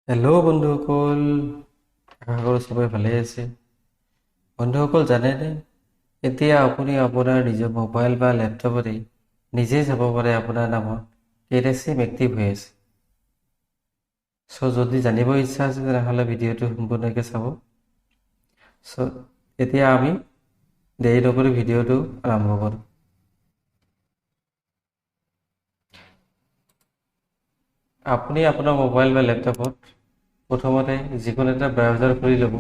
Hello' বন্ধুসকল, আশা কৰোঁ সবাই ভালে আছে। বন্ধুসকল, জানেনে এতিয়া আপুনি আপোনাৰ নিজৰ মোবাইল বা লেপটপতে নিজেই চাব পাৰে আপোনাৰ নামত কেইটা চিম এক্টিভ হৈ আছে। যদি জানিব ইচ্ছা আছে তেনেহ'লে ভিডিঅ'টো সম্পূৰ্ণকৈ চাব। এতিয়া আমি দেৰি নকৰি ভিডিঅ'টো আৰম্ভ কৰোঁ। আপুনি আপোনাৰ মোবাইল বা লেপটপত প্ৰথমতে যিকোনো এটা ব্ৰাউজাৰ খুলি ল'ব।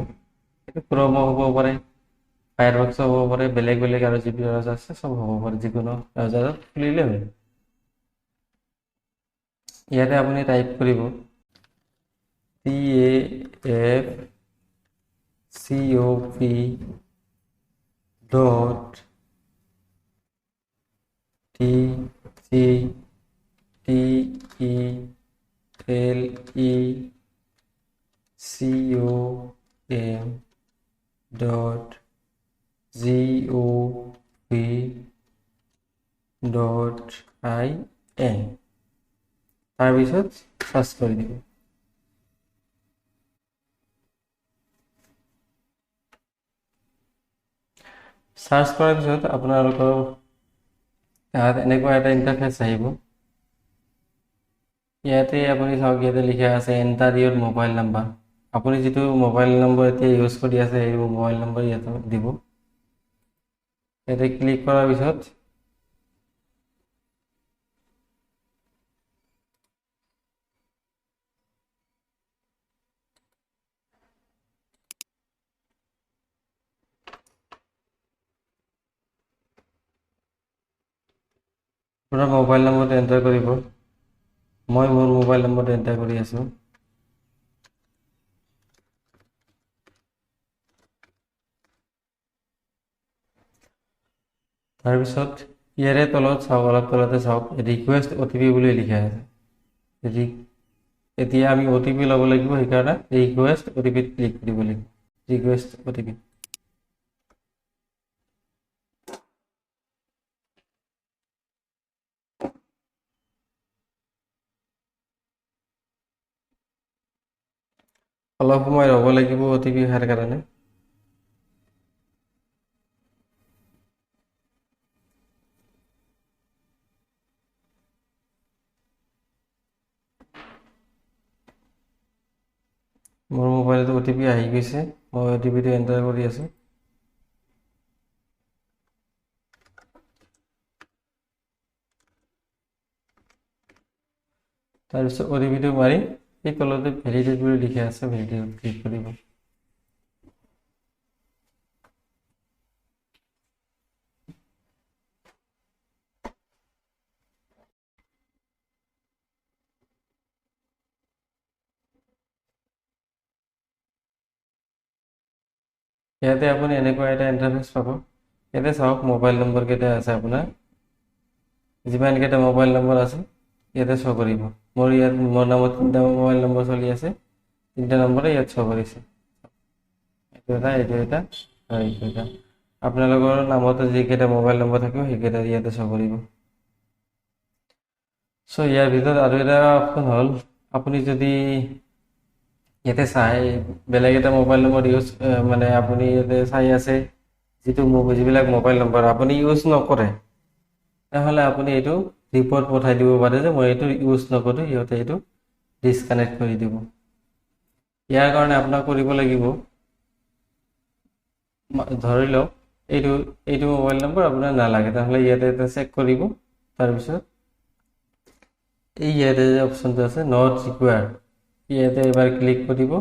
এইটো ক্ৰম হ'ব পাৰে, ফায়াৰবক্স হ'ব পাৰে, বেলেগ বেলেগ আৰু যি ব্ৰাউজাৰ আছে চব হ'ব পাৰে। যিকোনো ব্ৰাউজাৰত খুলিলে হ'ল। ইয়াতে আপুনি টাইপ কৰিব TACTELECOM.gov.in তাৰপিছত চাৰ্চ কৰি দিব। চাৰ্চ কৰাৰ পিছত আপোনালোকৰ তাত এনেকুৱা এটা ইণ্টাৰফেচ আহিব। ইয়াতে আপুনি চাওক, ইয়াতে লিখা আছে এণ্টাৰ ইউৰ মোবাইল নাম্বাৰ। আপুনি যিটো মোবাইল নম্বৰ এতিয়া ইউজ কৰি আছে সেই মোবাইল নম্বৰ ইয়াতে দিব। ইয়াতে ক্লিক কৰাৰ পিছত আপোনাৰ মোবাইল নম্বৰটো এণ্টাৰ কৰিব। মই মোৰ মোবাইল নম্বৰটো এণ্টাৰ কৰি আছোঁ। তাৰপিছত ইয়াৰে তলত চাওক, অলপ তলতে চাওক ৰিকুৱেষ্ট OTP বুলি লিখা আছে। এতিয়া আমি OTP ল'ব লাগিব, সেইকাৰণে ৰিকুৱেষ্ট OTP ক্লিক কৰিব লাগিব। ৰিকুৱেষ্ট OTP অলপ সময় ৰ'ব লাগিব OTP অহাৰ কাৰণে। মোৰ মোবাইলত OTP আহি গৈছে, মই OTPটো এণ্টাৰ কৰি আছোঁ। তাৰপিছত OTPটো মাৰি এই তলতে ভেলিডেট বুলি লিখা আছে, ভেলিডেট ক্লিক কৰিব। ইয়াতে আপুনি এনেকুৱা এটা ইণ্টাৰফেচ পাব। ইয়াতে চাওক মোবাইল নম্বৰ কেইটা আছে আপোনাৰ। যিমানকেইটা মোবাইল নম্বৰ আছে ইয়াতে শ্ব' কৰিব। মোৰ নামত 3টা মোবাইল নম্বৰ চলি আছে, 3টা নম্বৰে ইয়াত শ্ব' কৰিছে। এইটো এটা আৰু এইটো এটা। আপোনালোকৰ নামত যিকেইটা মোবাইল নম্বৰ থাকিব সেইকেইটা ইয়াতে শ্ব' কৰিব। ইয়াৰ ভিতৰত আৰু এটা অপশ্যন হ'ল, আপুনি যদি ইয়াতে চাই বেলেগ এটা মোবাইল নম্বৰ মানে আপুনি ইয়াতে চাই আছে যিবিলাক মোবাইল নম্বৰ আপুনি ইউজ নকৰে, তেনেহ'লে আপুনি এইটো ৰিপৰ্ট পঠাই দিব পাৰে যে মই এইটো ইউজ নকৰোঁ, সিহঁতে এইটো ডিছকানেক্ট কৰি দিব। ইয়াৰ কাৰণে আপোনাক কৰিব লাগিব, ধৰি লওক এইটো মোবাইল নম্বৰ আপোনাৰ নালাগে, তেনেহ'লে ইয়াতে এটা চেক কৰিব। তাৰপিছত ইয়াতে যে অপশ্যনটো আছে নট ৰিকুৱাৰ্ড, ইয়াতে এবাৰ ক্লিক কৰিব।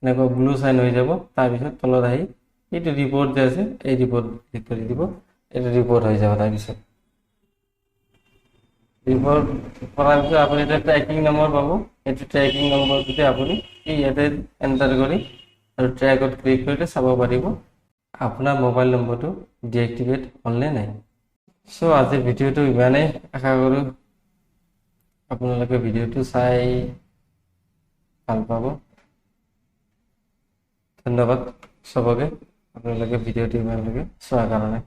এনেকুৱা ব্লু চাইন হৈ যাব। তাৰপিছত তলত আহি এইটো ৰিপৰ্ট যে আছে এই ৰিপৰ্ট ক্লিক কৰি দিব। এইটো ৰিপৰ্ট হৈ যাব। তাৰপিছত ৰিপৰ্ট কৰাৰ পিছত আপুনি এটা ট্ৰেকিং নম্বৰ পাব। এইটো ট্ৰেকিং নম্বৰটোতে আপুনি ইয়াতে এণ্টাৰ কৰি আৰু ট্ৰেকত ক্লিক কৰিলে চাব পাৰিব আপোনাৰ মোবাইল নম্বৰটো ডিএক্টিভেট হ'লনে নাই। আজিৰ ভিডিঅ'টো ইমানেই। আশা কৰোঁ আপোনালোকে ভিডিঅ'টো চাই ভাল পাব। ধন্যবাদ চবকে, আপোনালোকে ভিডিঅ'টো ইমানলৈকে চোৱাৰ কাৰণে।